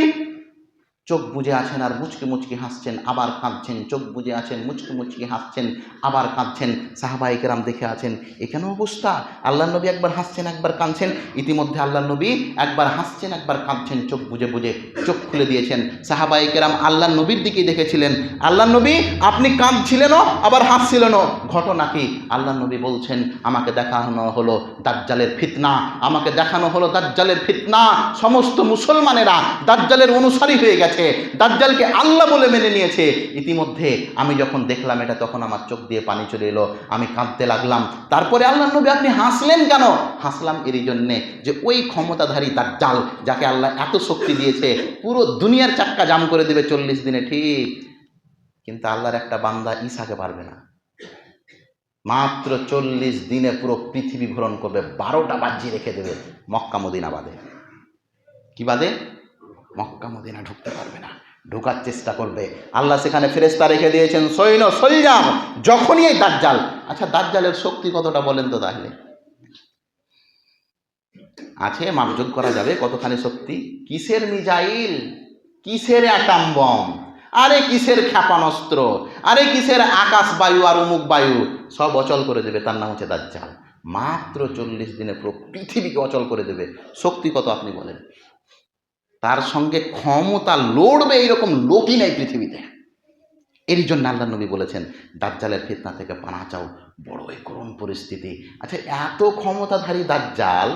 চোখ বুজে আছেন আর মুচকি মুচকি হাসছেন, আবার কাঁদছেন, চোখ বুজে আছেন, মুচকি মুচকি হাসছেন, আবার কাঁদছেন। সাহাবায়ে কেরাম দেখে আছেন, এ কেন অবস্থা? আল্লাহ নবী একবার হাসছেন, একবার কাঁদছেন। ইতিমধ্যে আল্লাহ নবী একবার হাসছেন, একবার কাঁদছেন, চোখ বুজে বুজে চোখ খুলে দিয়েছেন। সাহাবায়ে কেরাম আল্লাহ নবীর দিকেই দেখেছিলেন। আল্লাহ নবী, আপনি কাঁদছিলেনও আবার হাসছিলেনও, ঘটনা কি? আল্লাহ নবী বলছেন, আমাকে দেখানো হলো দাজ্জালের ফিতনা, আমাকে দেখানো হলো দাজ্জালের ফিতনা। সমস্ত মুসলমানেরা দাজ্জালের অনুসারী হয়ে গেছে, দাজ্জালকে আল্লাহ বলে মেনে নিয়েছে। ইতিমধ্যে আমি যখন দেখলাম এটা, তখন আমার চোখ দিয়ে পানি চলে এলো, আমি কাঁদতে লাগলাম। তারপরে আল্লাহ নবী, আপনি হাসলেন কেন? হাসলাম এরই জন্যে যে ওই ক্ষমতাধারী দাজ্জাল, যাকে আল্লাহ এত শক্তি দিয়েছে, পুরো দুনিয়ার চাক্কা জাম করে দেবে 40 দিনে, ঠিক। কিন্তু আল্লাহর একটা বান্দা ঈসাকে পারবে না। মাত্র 40 দিনে পুরো পৃথিবী ভ্রমণ করবে, 12টা বাজিয়ে রেখে দেবে। মক্কা মদিনা বাদে। কি বাদে? মক্কা মদিনা ঢুকতে পারবে না, ঢোকার চেষ্টা করবে। আল্লাহ সেখানে ফেরেশতা রেখে দিয়েছেন, সৈন্য সৈজাম। যখনই এই দাজ্জাল, আচ্ছা দাজ্জালের শক্তি কতটা বলেন তো তাহলে? আছে, মাপজোক করা যাবে কতখানি শক্তি। কিসের মিজাইল, কিসের অ্যাটম বম, আরে কিসের ক্ষেপণাস্ত্র, আরে কিসের আকাশ বায়ু আর অমুক বায়ু, সব অচল করে দেবে। তার নাম হচ্ছে দাজ্জাল। মাত্র 40 দিনে পুরো পৃথিবীকে অচল করে দেবে। শক্তি কত আপনি বলেন? তার সঙ্গে ক্ষমতা লড়বে এইরকম লোকই নেই পৃথিবীতে। এর জন্য আল্লাহ নবী বলেছেন দাজ্জালের ফিতনা থেকে পানা চাও, বড়ই করুণ পরিস্থিতি। আচ্ছা, এত ক্ষমতাধারী দাজ্জাল,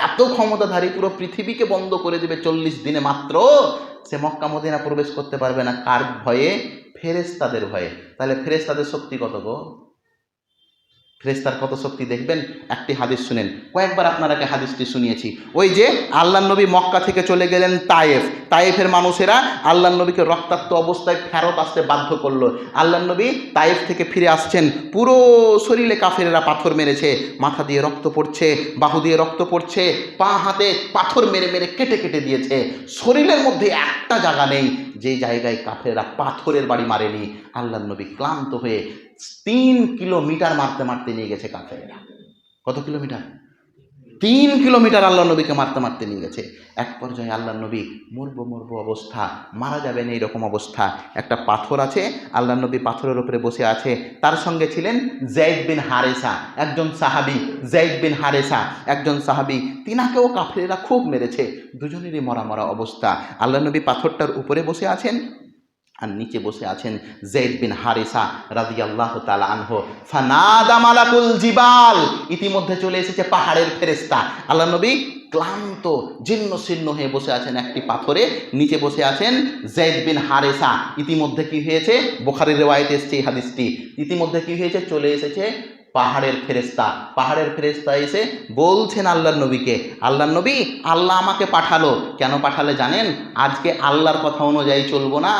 এত ক্ষমতাধারী, পুরো পৃথিবীকে বন্ধ করে দেবে 40 দিনে মাত্র, সে মক্কা মদিনা প্রবেশ করতে পারবে না। কার ভয়ে? ফেরেশতাদের ভয়ে। তাহলে ফেরেশতাদের শক্তি কত গো? ফেরেশতার কত শক্তি দেখবেন। একটি হাদিস শুনেন, কয়েকবার আপনারাকে হাদিসটি শুনিয়েছি। ওই যে আল্লাহ নবী মক্কা থেকে চলে গেলেন তায়েফ, তায়েফের মানুষেরা আল্লাহ নবীকে রক্তাক্ত অবস্থায় ফেরত আসতে বাধ্য করলো। আল্লাহ নবী তায়েফ থেকে ফিরে আসছেন, পুরো শরীরে কাফেরেরা পাথর মেরেছে, মাথা দিয়ে রক্ত পড়ছে, বাহু দিয়ে রক্ত পড়ছে, পা হাতে পাথর মেরে মেরে কেটে কেটে দিয়েছে। শরীরের মধ্যে একটা জায়গা নেই যে জায়গায় কাফেরেরা পাথরের বাড়ি মারেনি। আল্লাহ নবী ক্লান্ত হয়ে 3 কিলোমিটার মারতে মারতে নিয়ে গেছে কাফেরেরা। কত কিলোমিটার? 3 কিলোমিটার আল্লাহ নবীকে মারতে মারতে নিয়ে গেছে। এক পর্যায়ে আল্লাহ নবী মরবো অবস্থা, মারা যাবেন এইরকম অবস্থা। একটা পাথর আছে, আল্লাহ নবী পাথরের উপরে বসে আছে। তার সঙ্গে ছিলেন যায়েদ বিন হারেসা, একজন সাহাবী। যায়েদ বিন হারেসা একজন সাহাবী, তিনাকেও কাফেরেরা খুব মেরেছে। দুজনেরই মরা অবস্থা। আল্লাহ নবী পাথরটার উপরে বসে আছেন, আর নিচে বসে আছেন যায়েদ বিন হারেসা রাদিয়াল্লাহু তাআলা আনহু। ফানাদা মালাকুল জিবাল, ইতিমধ্যে চলে এসেছে পাহাড়ের ফেরেশতা। আল্লাহ নবী ক্লান্ত জীর্ণ শীর্ণ হয়ে বসে আছেন একটি পাথরে, নিচে বসে আছেন যায়েদ বিন হারেসা। ইতিমধ্যে কি হয়েছে? বুখারীর রিওয়ায়াতে এসেছে এই হাদিসটি। ইতিমধ্যে কি হয়েছে? চলে এসেছে পাহাড়ের ফেরেশতা। পাহাড়ের ফেরেশতা এসে বলছেন আল্লাহর নবীকে, আল্লাহর নবী, আল্লাহ আমাকে পাঠালো। কেন পাঠালে জানেন? আজকে আল্লাহর কথা অনুযায়ী চলবো না,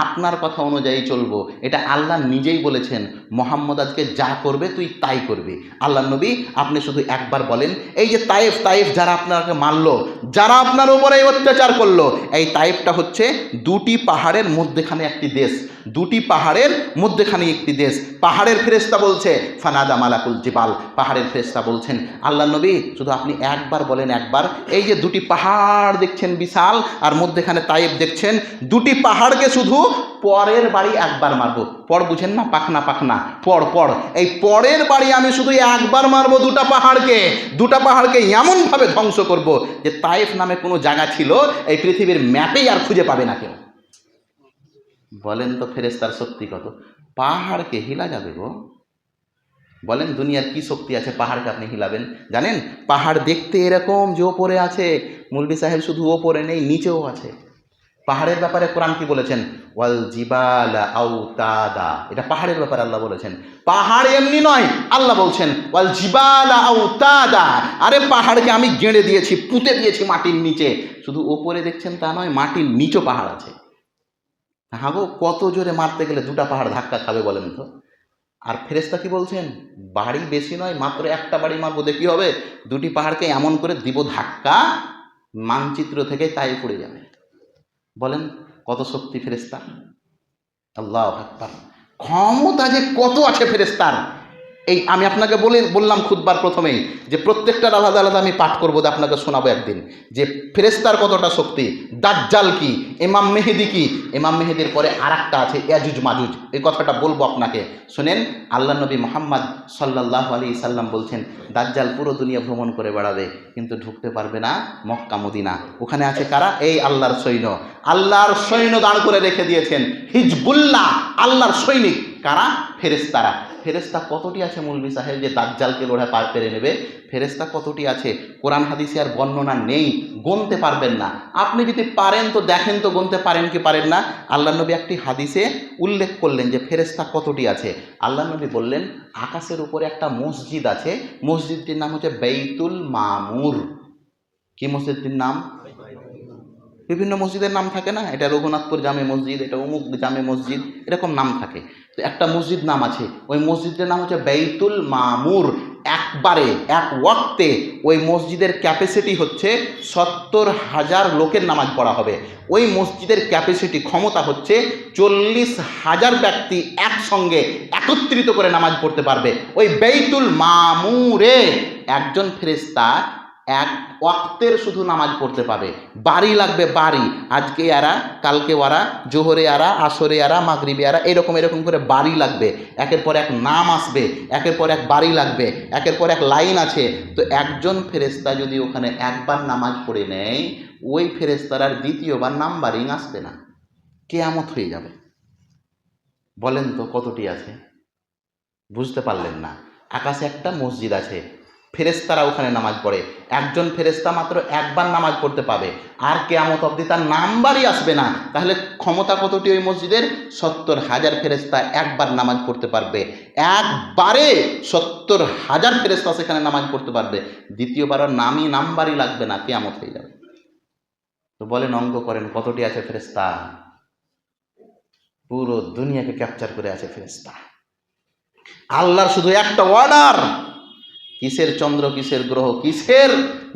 আপনার কথা অনুযায়ী চলবো। এটা আল্লাহ নিজেই বলেছেন, মোহাম্মদ আজকে যা করবে তুই তাই করবি। আল্লাহর নবী, আপনি শুধু একবার বলেন, এই যে তায়েফ যারা আপনাকে মারলো, যারা আপনার উপরে অত্যাচার করলো, এই তায়েফটা হচ্ছে 2টি পাহাড়ের মধ্যেখানে একটি দেশ, 2টি পাহাড়ের মধ্যেখানে একটি দেশ। পাহাড়ের ফেরেশতা বলছে ফানাদা মালাকুল জিবাল, পাহাড়ের ফেরেশতা বলছেন আল্লাহ নবী শুধু আপনি একবার বলেন, একবার, এই যে 2টি পাহাড় দেখছেন বিশাল, আর মধ্যেখানে তায়েফ দেখছেন, 2টি পাহাড়কে শুধু পরের বাড়ি একবার মারবো। পর বুঝেন না? পাখনা পর এই পরের বাড়ি আমি শুধু একবার মারবো 2টা পাহাড়কে। 2টা পাহাড়কে এমনভাবে ধ্বংস করব যে তায়েফ নামে কোনো জায়গা ছিল এই পৃথিবীর ম্যাপেই আর খুঁজে পাবে না কেউ। বলেন তো ফেরেশতার শক্তি কত? পাহাড়কে হিলা যাবে গো? বলেন দুনিয়ার কি শক্তি আছে পাহাড়কে আপনি হিলাবেন? জানেন, পাহাড় দেখতে এরকম যে ওপরে আছে, মৌলভী সাহেব শুধু ওপরে নেই, নিচেও আছে। পাহাড়ের ব্যাপারে কোরআন কি বলেছেন? ওয়াল জিবালা আওতাদা, এটা পাহাড়ের ব্যাপারে আল্লাহ বলেছেন। পাহাড় এমনি নয়, আল্লাহ বলছেন ওয়াল জিবালা আওতাদা, আরে পাহাড়কে আমি গেঁড়ে দিয়েছি, পুঁতে দিয়েছি মাটির নিচে। শুধু ওপরে দেখছেন তা নয়, মাটির নিচেও পাহাড় আছে। হ্যাঁ গো, কত জোরে মারতে গেলে 2টা পাহাড় ধাক্কা খাবে বলেন তো? আর ফেরেশতা কি বলছেন? বাড়ি বেশি নয়, মাত্র একটা বাড়ি মারবো, দেখি হবে 2টি পাহাড়কে এমন করে দিব ধাক্কা, মানচিত্র থেকে তাই পড়ে যাবে। বলেন কত শক্তি ফেরেশতা! আল্লাহু আকবার! ক্ষমতা যে কত আছে ফেরেশতার, এই আমি আপনাকে বললাম খুতবার প্রথমেই যে প্রত্যেকটার আলাদা আলাদা আমি পাঠ করবো, আপনাকে শোনাবো একদিন যে ফেরেশতার কতটা শক্তি। দাজ্জাল কি, ইমাম মেহেদি কি, ইমাম মেহেদির পরে আরেকটা আছে ইয়াজুজ মাজুজ, এই কথাটা বলবো আপনাকে, শুনেন। আল্লাহ নবী মুহাম্মদ সাল্লাল্লাহু আলাইহি সাল্লাম বলছেন দাজ্জাল পুরো দুনিয়া ভ্রমণ করে বেড়াবে, কিন্তু ঢুকতে পারবে না মক্কা মদিনা। ওখানে আছে কারা? এই আল্লাহর সৈন্য। আল্লাহর সৈন্য দাঁড় করে রেখে দিয়েছেন, হিজবুল্লাহ, আল্লাহর সৈনিক। কারা? ফেরেশতারা। ফেরেশতা কতটি আছে মৌলভী সাহেব যে দাজ্জালকে লড়ে পার পেরে নেবে? ফেরেশতা কতটি আছে কোরআন হাদিসে আর বর্ণনা নেই, গুনতে পারবেন না। আপনি যদি পারেন তো দেখেন তো, গুনতে পারেন কি পারেন না? আল্লাহ নবী একটি হাদিসে উল্লেখ করলেন যে ফেরেশতা কতটি আছে। আল্লাহ নবী বললেন আকাশের উপরে একটা মসজিদ আছে, মসজিদটির নাম হচ্ছে বাইতুল মামুর। কি মসজিদটির নাম? বিভিন্ন মসজিদের নাম থাকে না, এটা রঘুনাথপুর জামে মসজিদ, এটা অমুক জামে মসজিদ, এরকম নাম থাকে। তো একটা মসজিদ নাম আছে, ওই মসজিদের নাম হচ্ছে বাইতুল মামুর। একবারে এক ওয়াক্তে ওই মসজিদের ক্যাপাসিটি হচ্ছে 70,000 লোকের নামাজ পড়া হবে। ওই মসজিদের ক্যাপাসিটি, ক্ষমতা হচ্ছে 40,000 ব্যক্তি একসঙ্গে একত্রিত করে নামাজ পড়তে পারবে। ওই বাইতুল মামুরে একজন ফেরেশতা এক ওয়াক্তের শুধু নামাজ পড়তে পাবে। বাড়ি লাগবে, বাড়ি। আজকে এরা, কালকে ওরা, জোহরে এরা, আসরে এরা, মাগরিবে এরা, এরকম করে বাড়ি লাগবে। একের পর এক নাম আসবে, একের পর এক বাড়ি লাগবে, একের পর এক লাইন আছে। তো একজন ফেরেশতা যদি ওখানে একবার নামাজ পড়ে নেয়, ওই ফেরেশতার আর দ্বিতীয়বার নাম্বারিং আসবে না, কিয়ামত হয়ে যাবে। বলেন তো কতটি আছে? বুঝতে পারলেন না। আকাশে একটা মসজিদ আছে, ফেরেশতারা ওখানে নামাজ পড়ে। একজন ফেরেশতা মাত্র একবার নামাজ পড়তে পাবে, আর কিয়ামত অবধি তার নাম্বারই আসবে না। তাহলে ক্ষমতা কতটি ওই মসজিদের? 70,000 ফেরেশতা একবার নামাজ পড়তে পারবে। একবারে 70,000 ফেরেশতা সেখানে নামাজ পড়তে পারবে। দ্বিতীয়বার নাম্বারই লাগবে না, কিয়ামত হয়ে যাবে। তো বলেন, অঙ্ক করেন, কতটি আছে ফেরেশতা? পুরো দুনিয়াকে ক্যাপচার করে আছে ফেরেশতা। আল্লাহর শুধু একটা অর্ডার, কিসের চন্দ্র, কিসের গ্রহ, কিসের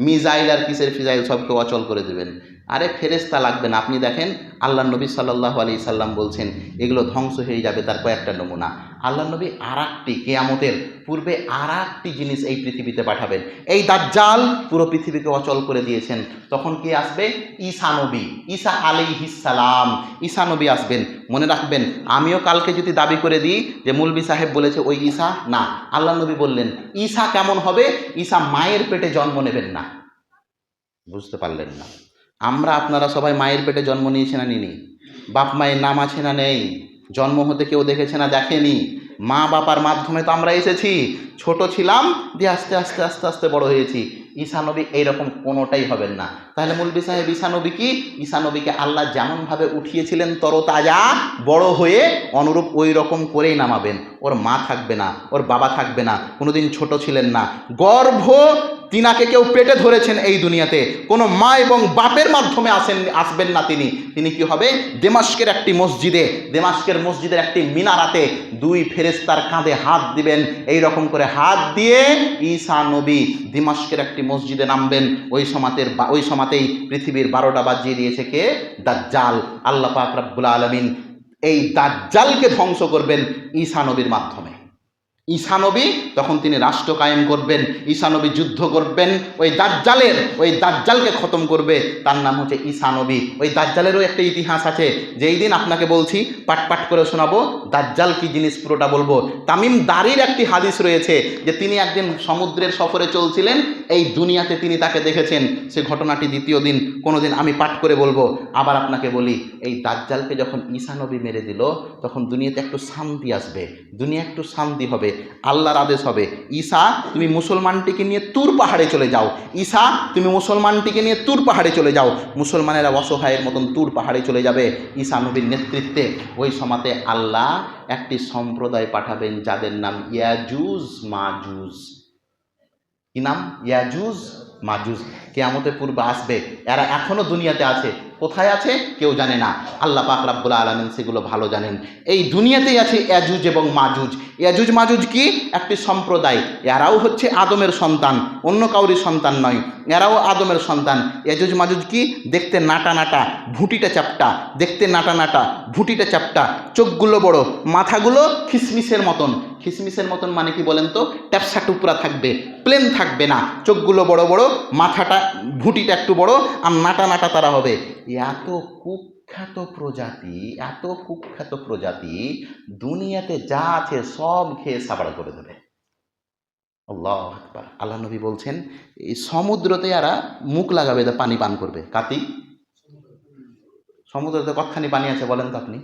মিজাইল আর কিসের ফিজাইল সবকে অচল করে দেবেন। আরে ফেরেশতা লাগবে না। আপনি দেখেন আল্লাহ নবী সাল্লাল্লাহু আলাইহি সাল্লাম বলছেন এগুলো ধ্বংস হয়ে যাবে। তার কয়েকটা নমুনা। আল্লাহ নবী কিয়ামতের পূর্বে আরেকটি জিনিস এই পৃথিবীতে পাঠাবেন। এই দাজ্জাল পুরো পৃথিবীকে অচল করে দিয়েছেন। তখন কে আসবে? ঈসা নবী, ঈসা আলাইহিস সালাম। ঈসা নবী আসবেন। মনে রাখবেন, আমিও কালকে যদি দাবি করে দিই যে মৌলভী সাহেব বলেছে ওই ঈসা না, আল্লাহ নবী বললেন ঈসা কেমন হবে? ঈসা মায়ের পেটে জন্ম নেবেন না। বুঝতে পারলেন না? আমরা আপনারা সবাই মায়ের পেটে জন্ম নিয়েছে না নিনি? বাপ মায়ের নাম আছে না নেই? জন্ম হতে কেউ দেখেছে না দেখেনি? মা বাবার মাধ্যমে তো আমরা এসেছি। ছোট ছিলাম, দিয়ে আস্তে আস্তে আস্তে আস্তে বড় হয়েছি। ঈসা নবী এইরকম কোনোটাই হবেন না। তাহলে মৌলভী সাহেব ঈসা নবী কি? ঈসা নবীকে আল্লাহ যেমনভাবে উঠিয়েছিলেন তরতাজা বড় হয়ে, অনুরূপ ওই রকম করেই নামাবেন। ওর মা থাকবে না, ওর বাবা থাকবে না, কোনোদিন ছোট ছিলেন না। গর্ভ তিনাকে কেউ পেটে ধরেছেন এই দুনিয়াতে, কোনো মা এবং বাপের মাধ্যমে আসবেন না তিনি। তিনি কি হবে? দেমাস্কের একটি মসজিদে, দেমাস্কের মসজিদের একটি মিনারাতে দুই ফেরেশতার কাঁধে হাত দিবেন। এই রকম করে হাত দিয়ে ঈসা নবী দেমাস্কের একটি মসজিদে নামবেন। ওই সময়তেই পৃথিবীর 12টা বাজিয়ে দিয়েছে কে? দাজ্জাল। আল্লাহ পাক রব্বুল আলামিন এই দাজ্জালকে ধ্বংস করবেন ঈসা নবীর মাধ্যমে। ঈসা নবী তখন তিনি রাষ্ট্র কায়েম করবেন। ঈসা নবী যুদ্ধ করবেন ওই দাজ্জালকে খতম করবে। তার নাম হচ্ছে ঈসা নবী। ওই দাজ্জালেরও একটা ইতিহাস আছে, যেই দিন আপনাকে বলছি পাট করে শোনাবো। দাজ্জাল কি জিনিস পুরোটা বলবো। তামিম দারির একটি হাদিস রয়েছে যে তিনি একদিন সমুদ্রের সফরে চলছিলেন, এই দুনিয়াতে তিনি তাকে দেখেছেন। সে ঘটনাটি দ্বিতীয় দিন কোনোদিন আমি পাঠ করে বলবো। আবার আপনাকে বলি, এই দাজ্জালকে যখন ঈসা নবী মেরে দিল, তখন দুনিয়াতে একটু শান্তি আসবে, দুনিয়া একটু শান্তি হবে, আল্লাহর আদেশ হবে, ঈসা তুমি মুসলমানটিকে নিয়ে তুর পাহাড়ে চলে যাও। ঈসা তুমি মুসলমানটিকে নিয়ে তুর পাহাড়ে চলে যাও। মুসলমানেরা অসহায়ের মতন তুর পাহাড়ে চলে যাবে ঈসা নবীর নেতৃত্বে। ওই সময়তে আল্লাহ একটি সম্প্রদায় পাঠাবেন যাদের নাম ইয়াজুজ মাজুজ। কি নাম? ইয়াজুজ মাজুজ। কিয়ামতের পূর্বে আসবে। এরা এখনো দুনিয়াতে আছে। কোথায় আছে কেউ জানে না, আল্লাহ পাক রব্বুল আলামিন সেগুলো ভালো জানেন। এই দুনিয়াতেই আছে ইয়াজুজ এবং মাজুজ। ইয়াজুজ মাজুজ কি? একটি সম্প্রদায়। এরাও হচ্ছে আদমের সন্তান, অন্য কাউরি সন্তান নয়, এরাও আদমের সন্তান। ইয়াজুজ মাজুজ কি? দেখতে নাটা নাটা, ভুঁটিটা চাপটা, দেখতে নাটা নাটা, ভুঁটিটা চাপটা, চোখগুলো বড়, মাথাগুলো খিসমিসের মতন। খিসমিসের মতন মানে কি বলেন তো? ট্যাপসা টুকরা থাকবে, প্লেন থাকবে না। চোখগুলো বড় বড়, মাথাটা, ভুঁটিটা একটু বড়, আর নাটা নাটা তারা হবে। এত কুখ্যাত প্রজাতি দুনিয়াতে যা আছে সব খেয়ে সাবাড় করে দেবে। আল্লাহু আকবার। আল্লাহ নবী বলছেন এই সমুদ্রতে এরা মুখ লাগাবে, পানি পান করবে। কাতি সমুদ্রতে কতখানি পানি আছে বলেন তো আপনি?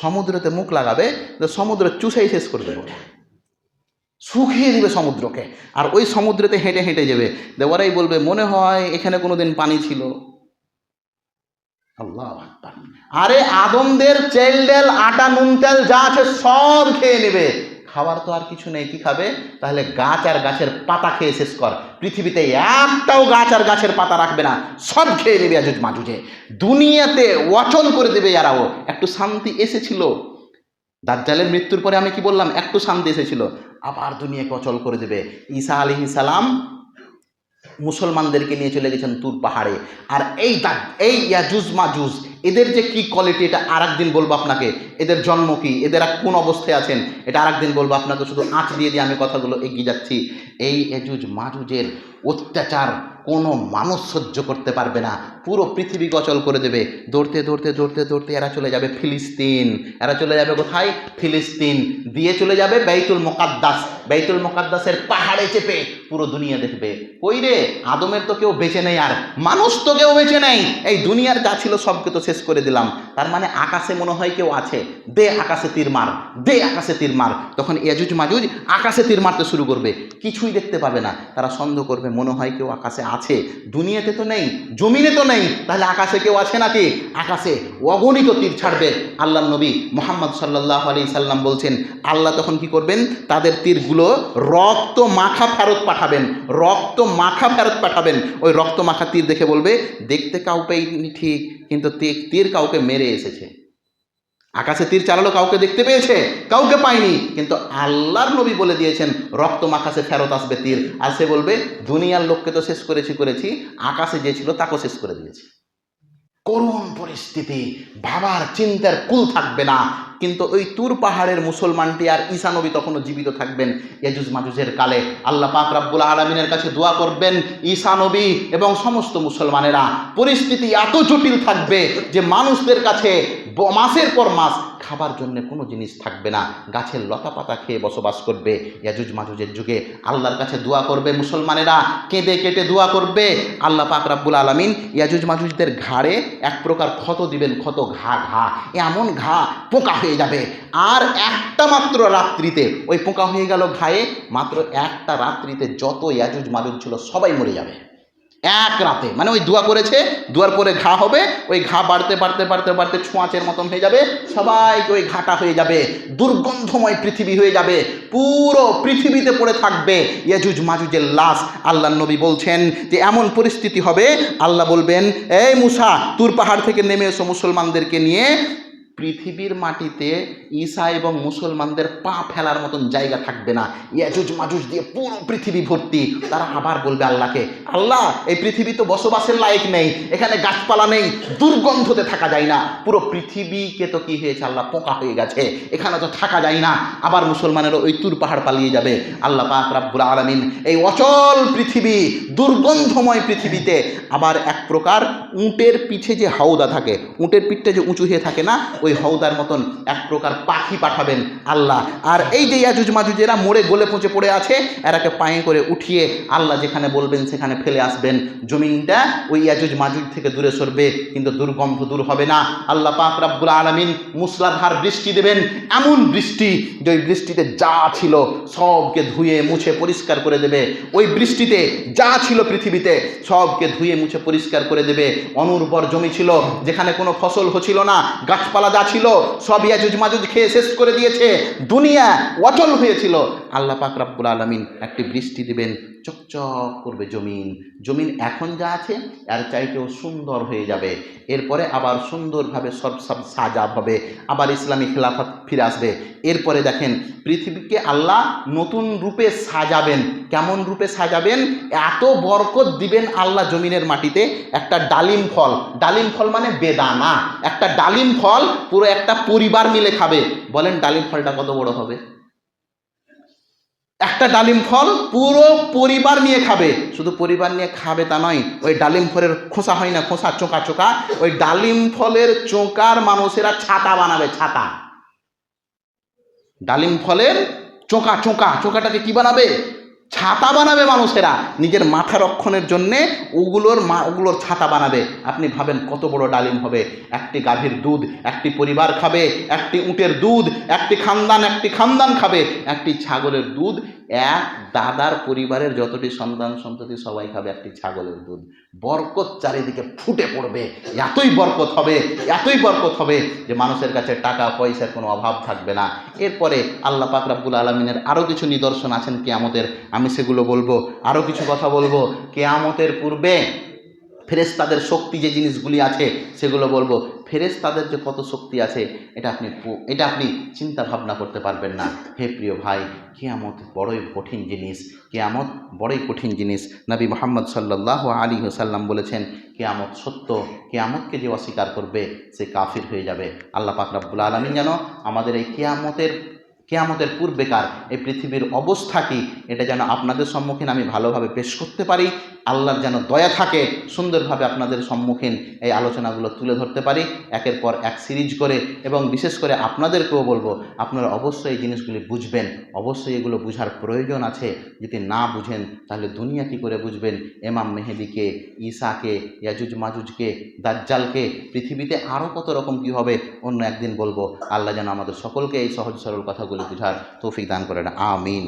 সমুদ্রতে মুখ লাগাবে, সমুদ্র চুষেই শেষ করে দেবো, শুকিয়ে দিবে সমুদ্রকে। আর ওই সমুদ্রেতে হেঁটে হেঁটে যাবে, ওরাই বলবে মনে হয় এখানে কোনোদিন পানি ছিল। আল্লাহু আকবার। আরে আদমদের চেল ডেল আটা নুন তেল যা আছে সব খেয়ে নেবে। খাবার তো আর কিছু নেই, কি খাবে? তাহলে গাছ আর গাছের পাতা খেয়ে শেষ কর। পৃথিবীতে একটাও গাছ আর গাছের পাতা রাখবে না, সব খেয়ে নেবে ইয়াজুজ মাজুজে। দুনিয়াতে অচল করে দেবে এরাও। একটু শান্তি এসেছিল দাজ্জালের মৃত্যুর পরে, আমি কি বললাম? একটু শান্তি এসেছিল, আবার দুনিয়াকে অচল করে দেবে। ঈসা আলাইহিস সালাম মুসলমানদেরকে নিয়ে চলে গেছেন তুর পাহাড়ে। আর এই ইয়াজুজ মাজুজ এদের যে কি কোয়ালিটি, এটা আর একদিন বলবো আপনাকে। এদের জন্ম কি, এদের কোন অবস্থায় আছেন, এটা আর একদিন বলবো আপনাকে। শুধু আঁচ দিয়ে আমি কথাগুলো এগিয়ে যাচ্ছি। এই ইয়াজুজ মাজুজের অত্যাচার কোনো মানুষ সহ্য করতে পারবে না, পুরো পৃথিবী গচল করে দেবে। দৌড়তে দৌড়তে দৌড়তে দৌড়তে এরা চলে যাবে ফিলিস্তিন। এরা চলে যাবে কোথায়? ফিলিস্তিন। দিয়ে চলে যাবে বাইতুল মুকাদ্দাস। বাইতুল মুকাদ্দাসের পাহাড়ে চেপে পুরো দুনিয়া দেখবে। কই রে, আদমের তো কেউ বেঁচে নেই, আর মানুষ তো কেউ বেঁচে নেই, এই দুনিয়ার যা ছিল সবকে তো শেষ করে দিলাম। তার মানে আকাশে মনে হয় কেউ আছে, দে আকাশে তীর মার, দে আকাশে তীর মার। তখন ইয়াজুজ মাজুজ আকাশে তীর মারতে শুরু করবে, কিছুই দেখতে পাবে না। তারা সন্দেহ করবে, মনে হয় কেউ আকাশে আছে, দুনিয়াতে তো নেই, জমিনে তো নেই, তাহলে আকাশে কেউ আছে নাকি? আকাশে অগণিত তীর ছাড়বে। আল্লাহ নবী মুহাম্মদ সাল্লাল্লাহু আলাইহি সাল্লাম বলছেন, আল্লাহ তখন কি করবেন? তাদের তীরগুলো রক্ত মাখা ফেরত পাঠাবেন, রক্ত মাখা ফেরত পাঠাবেন। ওই রক্ত মাখা তীর দেখে বলবে, দেখতে কাউকে ঠিক, কিন্তু তীর কাউকে মেরে এসেছে। আকাশে তীর চালালো, কাউকে দেখতে পেয়েছে? কাউকে পায়নি, কিন্তু আল্লাহর নবী বলে দিয়েছেন রক্ত মাখাসে ফেরত আসবে তীর। আর সে বলবে, দুনিয়ার লোককে তো শেষ করেছি, আকাশে যে ছিল তাকেও শেষ করে দিয়েছি। করুণ পরিস্থিতি, ভাবার চিন্তার কুল থাকবে না। কিন্তু ওই তুর পাহাড়ের মুসলমানটি আর ঈসা নবী তখনও জীবিত থাকবেন ইয়াজুজ মাজুজের কালে। আল্লাহ পাক রব্বুল আলামিনের কাছে দোয়া করবেন, ঈসা নবী এবং সমস্ত মুসলমানেরা। পরিস্থিতি এত জটিল থাকবে যে মানুষদের কাছে মাসের পর মাস খাবার জন্য কোনো জিনিস থাকবে না, গাছের লতা পাতা খেয়ে বসবাস করবে। ইয়াজুজ মাজুজের যুগে আল্লাহর কাছে দোয়া করবে মুসলমানেরা, কেঁদে কেটে দোয়া করবে। আল্লাহ পাক রব্বুল আলামিন ইয়াজুজ মাজুজদের ঘাড়ে এক প্রকার ক্ষত দিবেন, ক্ষত, ঘা, এমন ঘা পোকা হয়ে যাবে। আর একটা মাত্র রাত্রিতে ওই পোকা হয়ে গেল ঘায়ে, মাত্র একটা রাত্রিতে যত ইয়াজুজ মাজুজ ছিল সবাই মরে যাবে এক রাতে। মানে ওই দোয়া করেছে, দোয়ার পরে ঘা হবে, ওই ঘা বাড়তে বাড়তে বাড়তে বাড়তে ছোঁয়াচের মতন হয়ে যাবে, সবাইকে ওই ঘাটা হয়ে যাবে, দুর্গন্ধময় পৃথিবী হয়ে যাবে, পুরো পৃথিবীতে পড়ে থাকবে ইয়াজুজ মাজুজের লাশ। আল্লাহ নবী বলছেন যে এমন পরিস্থিতি হবে, আল্লাহ বলবেন, এই মুসা, তুর পাহাড় থেকে নেমে এসো, মুসলমানদেরকে নিয়ে। পৃথিবীর মাটিতে ঈসা এবং মুসলমানদের পা ফেলার মতন জায়গা থাকবে না, ইয়াজুজ মাজুজ দিয়ে পুরো পৃথিবী ভর্তি। তারা আবার বলবে আল্লাহকে, আল্লাহ, এই পৃথিবী তো বসবাসের লায়ক নেই, এখানে গাছপালা নেই, দুর্গন্ধতে থাকা যায় না, পুরো পৃথিবীকে তো কি হয়েছে আল্লাহ, পোকা হয়ে গেছে, এখানে তো থাকা যায় না। আবার মুসলমানেরও ওই তুর পাহাড় পালিয়ে যাবে। আল্লাহ পাক রব্বুল আলামিন এই অচল পৃথিবী, দুর্গন্ধময় পৃথিবীতে আবার এক প্রকার উটের পিঠে যে হাওদা থাকে, উটের পিঠটা যে উঁচু হয়ে থাকে না, ওই হাওদার মতন এক প্রকার পাখি পাঠাবেন আল্লাহ। আর এই যে ইয়াজুজ মাজুজেরা মরে গলে পচে পড়ে আছে, এরাকে পায়ে করে উঠিয়ে আল্লাহ যেখানে বলবেন সেখানে ফেলে আসবেন। জমিনটা ওই ইয়াজুজ মাজুজ থেকে দূরে সরবে, কিন্তু দুর্গন্ধ দূর হবে না। আল্লাহ পাক রব্বুল আলামিন মুসলাধার বৃষ্টি দেবেন, এমন বৃষ্টি যে ওই বৃষ্টিতে যা ছিল সবকে ধুয়ে মুছে পরিষ্কার করে দেবে। ওই বৃষ্টিতে যা ছিল পৃথিবীতে সবকে ধুয়ে মুছে পরিষ্কার করে দেবে। অনুর্বর জমি ছিল, যেখানে কোনো ফসল হচ্ছিল না, গাছপালা যা ছিল সব ইয়াজুজ মাজুজ খেয়ে শেষ করে দিয়েছে, দুনিয়া অচল হয়েছিল। আল্লাহ পাক রব্বুল আলামিন একটি বৃষ্টি দিবেন, চকচক করবে জমিন। জমিন এখন যা আছে এর চাইতেও সুন্দর হয়ে যাবে। এরপরে আবার সুন্দরভাবে সব সাজা হবে, আবার ইসলামী খেলাফত ফিরে আসবে। এরপরে দেখেন পৃথিবীকে আল্লাহ নতুন রূপে সাজাবেন। কেমন রূপে সাজাবেন? এত বরকত দিবেন আল্লাহ জমিনের মাটিতে। একটা ডালিম ফল, ডালিম ফল মানে বেদানা, একটা ডালিম ফল পুরো একটা পরিবার মিলে খাবে। বলেন ডালিম ফলটা কত বড় হবে? একটা ডালিম ফল পুরো পরিবার নিয়ে খাবে। শুধু পরিবার নিয়ে খাবে তা নয়, ওই ডালিম ফলের খোসা হয় না, খোসা চোকা চোকা, ওই ডালিম ফলের চোকার মানুষেরা ছাতা বানাবে, ছাতা। ডালিম ফলের চোকা চোকা, চোকাটাকে কি বানাবে? ছাতা বানাবে মানুষেরা, নিজের মাথা রক্ষণের জন্যে ওগুলোর ছাতা বানাবে। আপনি ভাবেন কত বড় ডালিম হবে। একটি গাভীর দুধ একটি পরিবার খাবে, একটি উটের দুধ একটি খানদান খাবে, একটি ছাগলের দুধ এক দাদার পরিবারের যতটি সন্তান সন্ততি সবাই খাবে একটি ছাগলের দুধ। বরকত চারিদিকে ফুটে পড়বে, এতই বরকত হবে, এতই বরকত হবে যে মানুষের কাছে টাকা পয়সার কোনো অভাব থাকবে না। এরপরে আল্লাহ পাক রব্বুল আলামিনের আরও কিছু নিদর্শন আছেন কিয়ামতের, আমি সেগুলো বলবো। আরও কিছু কথা বলবো কিয়ামতের পূর্বে ফেরেশতাদের শক্তি যে জিনিসগুলি আছে সেগুলো বলবো। ফেরেশতাদের যে কত শক্তি আছে এটা আপনি চিন্তা ভাবনা করতে পারবেন না। হে প্রিয় ভাই, কিয়ামত বড়ই কঠিন জিনিস, কিয়ামত বড়ই কঠিন জিনিস। নবী মুহাম্মদ সাল্লাল্লাহু আলাইহি ওয়াসাল্লাম বলেছেন, কিয়ামত সত্য, কিয়ামতকে যে অস্বীকার করবে সে কাফির হয়ে যাবে। আল্লাহ পাক রব্বুল আলামিন যেন আমাদের এই কিয়ামতের পূর্বেকার এই পৃথিবীর অবস্থা কি এটা যেন আপনাদের সম্মুখীন আমি ভালোভাবে পেশ করতে পারি। আল্লাহর যেন দয়া থাকে, সুন্দরভাবে আপনাদের সম্মুখীন এই আলোচনাগুলো তুলে ধরতে পারি একের পর এক সিরিজ করে। এবং বিশেষ করে আপনাদেরকেও বলবো, আপনারা অবশ্যই এই জিনিসগুলি বুঝবেন, অবশ্যই এগুলো বুঝার প্রয়োজন আছে। যদি না বুঝেন তাহলে দুনিয়া কী করে বুঝবেন ইমাম মেহেদিকে, ঈসাকে, ইয়াজুজ মাজুজকে, দাজ্জালকে, পৃথিবীতে আরও কত রকম কী হবে অন্য একদিন বলবো। আল্লাহ যেন আমাদের সকলকে এই সহজ সরল কথাগুলো বুঝার তৌফিক দান করেন, আমিন।